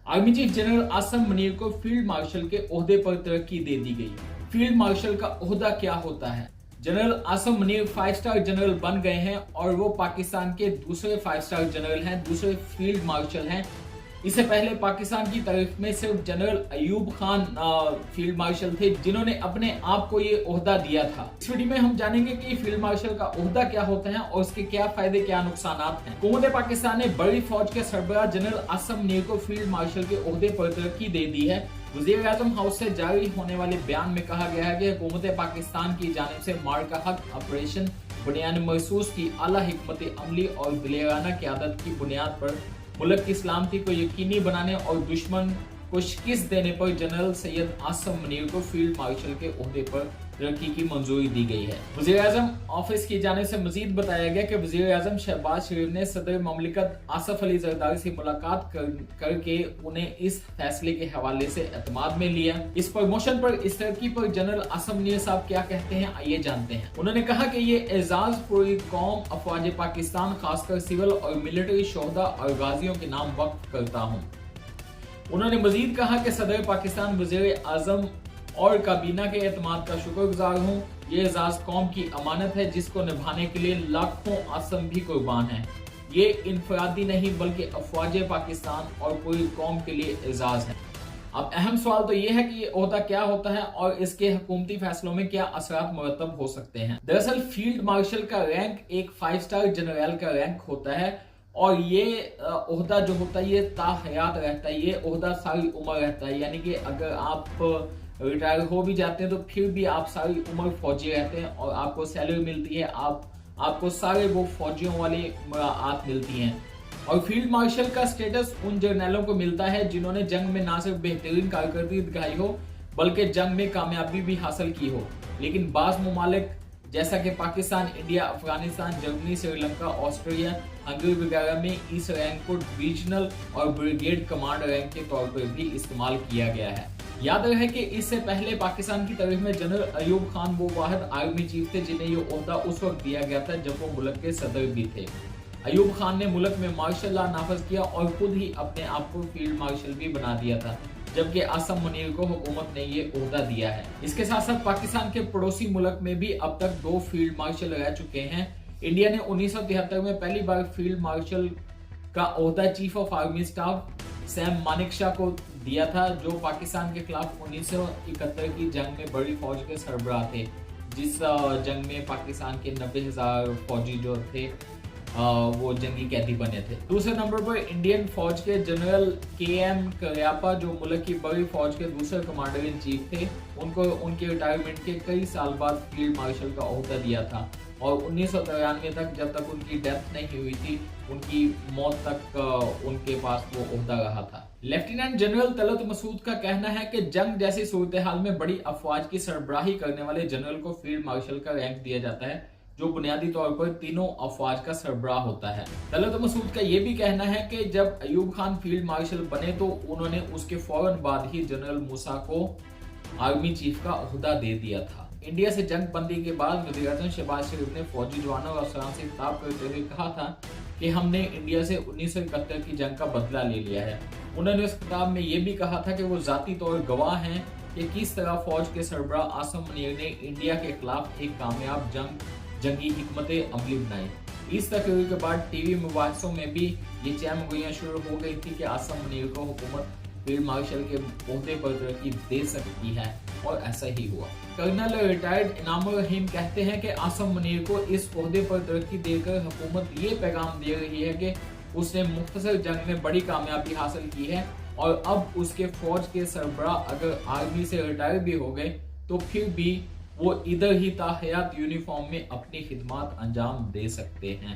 Army chief general Asim Munir को field martial के ओहदे पर तरक्की दे दी गई। फील्ड मार्शल का ओहदा क्या होता है? General Asim Munir 5 star general बन गए हैं और वो पाकिस्तान के दूसरे 5 स्टार जनरल हैं, दूसरे फील्ड मार्शल हैं। इससे पहले पाकिस्तान की तारीख में सिर्फ general Ayub Khan field marshal थे जिन्होंने अपने आप को ये ओहदा दिया था। इस वीडियो में हम जानेंगे कि फील्ड मार्शल का ओहदा क्या होता है और उसके क्या फायदे क्या नुकसान हैं। हुकूमत पाकिस्तान ने बड़ी फौज के सरबराह जनरल आसम मुनीर को फील्ड मार्शल के ओहदे पर तरक्की दे दी है। वज़ीर-ए-आज़म हाउस से जारी होने वाले बयान में कहा गया है कि हुकूमत पाकिस्तान की जानिब से मार का हक ऑपरेशन बुनियाद महसूस की आला हिकमत अमली और दिलेराना क़यादत की बुनियाद पर मुल्क की सलामती को यकीनी बनाने और दुश्मन को शिकस्त देने पर जनरल सैयद आसम मुनीर को फील्ड मार्शल के ओहदे पर तरक्की की मंजूरी दी गई है। वज़ीर-ए-आज़म ऑफिस की जानिब से मजीद बताया गया कि वज़ीर-ए-आज़म शहबाज शरीफ ने सदर ममलिकत आसफ अली जरदारी से मुलाकात करके उन्हें इस फैसले के हवाले से एतमाद में लिया। इस प्रमोशन पर, इस तरक्की पर जनरल आसम मुनीर साहब क्या कहते हैं, आइए जानते हैं। उन्होंने कहा कि ये एजाज पूरी कौम अफवाज पाकिस्तान, खासकर सिविल और मिलिट्री शोहदा और गाजियों के नाम वक्फ करता हूँ। उन्होंने मजीद कहा कि सदर पाकिस्तान, वज़ीर-ए-आज़म और काबीना के एतमाद का शुक्रगुजार हूँ। ये एजाज कौम की अमानत है जिसको निभाने के लिए लाखों आसम भी कुर्बान हैं। ये इनफरादी नहीं बल्कि अफवाज पाकिस्तान और पूरी कौम के लिए एजाज है। अब अहम सवाल तो ये है कि ये ओहदा क्या होता है और इसके हुकूमती फैसलों में क्या असरात मुरतब हो सकते हैं। दरअसल फील्ड मार्शल का रैंक एक 5 स्टार जनरल का रैंक होता है और ये ओहदा जो होता है ये ताहयात रहता है। ये ओहदा सारी उम्र रहता है, यानी कि अगर आप रिटायर हो भी जाते हैं तो फिर भी आप सारी उम्र फौजी रहते हैं और आपको सैलरी मिलती है, आपको सारे वो फौजियों वाली मुराआत मिलती हैं। और फील्ड मार्शल का स्टेटस उन जर्नलों को मिलता है जिन्होंने जंग में ना सिर्फ बेहतरीन कारकर्दगी दिखाई हो बल्कि जंग में कामयाबी भी हासिल की हो। लेकिन बाज़ मुमालिक जैसा कि Pakistan, India, Afghanistan, Germany, Sri Lanka, Australia, Hungary वगैरह में इस रैंक को रीजनल और ब्रिगेड कमांड रैंक के तौर पर भी इस्तेमाल किया गया है। याद रहे कि इससे पहले पाकिस्तान की तारीख में जनरल अयूब खान वो वाहिद आर्मी चीफ थे जिन्हें ये ओहदा उस वक्त दिया गया था जब वो मुल्क के सदर भी थे। अयूब खान ने मुल्क में मार्शल लॉ नाफज किया और खुद ही अपने आप को फील्ड मार्शल भी बना दिया था, जबकि आसम मुनीर को हुकूमत ने ये ओहदा दिया है। इसके साथ साथ पाकिस्तान के पड़ोसी मुल्क में भी अब तक 2 फील्ड मार्शल रह चुके हैं। इंडिया ने 1973 में पहली बार फील्ड मार्शल का ओहदा chief of army staff Sam Manekshaw को दिया था, जो पाकिस्तान के खिलाफ 1971 की जंग में बड़ी फौज के सरबराह थे, जिस जंग में पाकिस्तान के 90,000 फौजी जो थे वो जंगी कैदी बने थे। दूसरे नंबर पर इंडियन फौज के जनरल KM करियप्पा, जो मुल्क की बड़ी फौज के दूसरे कमांडर इन चीफ थे, उनको उनके रिटायरमेंट के कई साल बाद फील्ड मार्शल का ओहदा दिया था और 1993 तक, जब तक उनकी डेथ नहीं हुई थी, उनकी मौत तक उनके पास वो ओहदा रहा था। लेफ्टिनेंट जनरल तलत मसूद का कहना है कि जंग जैसी सूरत हाल में बड़ी अफवाज की सरबराही करने वाले जनरल को फील्ड मार्शल का रैंक दिया जाता है, जो बुनियादी तौर पर तीनों अफवाज का सरबराह होता है। तलत मसूद का यह भी कहना है कि जब अयूब खान फील्ड मार्शल बने तो उन्होंने उसके फौरन बाद ही जनरल मूसा को आर्मी चीफ का ओहदा दे दिया था। इंडिया से जंग बंदी के बाद वज़ीर-ए-आज़म शहबाज शरीफ ने फौजी जवानों और अफसरान से खिताब करते हुए कहा था कि हमने इंडिया से 1971 की जंग का बदला ले लिया है। उन्होंने उस खिताब में यह भी कहा था कि वो जाती तौर गवाह हैं कि किस तरह फौज के सरबराह आसम मुनीर ने इंडिया के खिलाफ एक कामयाब जंगी हिकमत अमली बनाई। इस तकरीर के बाद टीवी मुबाहिसों में भी ये चहमगोइयां शुरू हो गई थी कि आसम मुनीर को हुकूमत फील्ड मार्शल के ओहदे पर तरक्की दे सकती है और ऐसा ही हुआ। कर्नल रिटायर्ड इनामुर रहीम कहते हैं कि आसम मुनीर को इस ओहदे पर तरक्की देकर हुकूमत ये पैगाम दे रही है कि उसने मुख्तसर जंग में बड़ी कामयाबी हासिल की है और अब उसके फौज के सरबराह अगर आर्मी से रिटायर भी हो गए तो फिर भी वो इधर ही ताहयात यूनिफॉर्म में अपनी खिदमत अंजाम दे सकते हैं।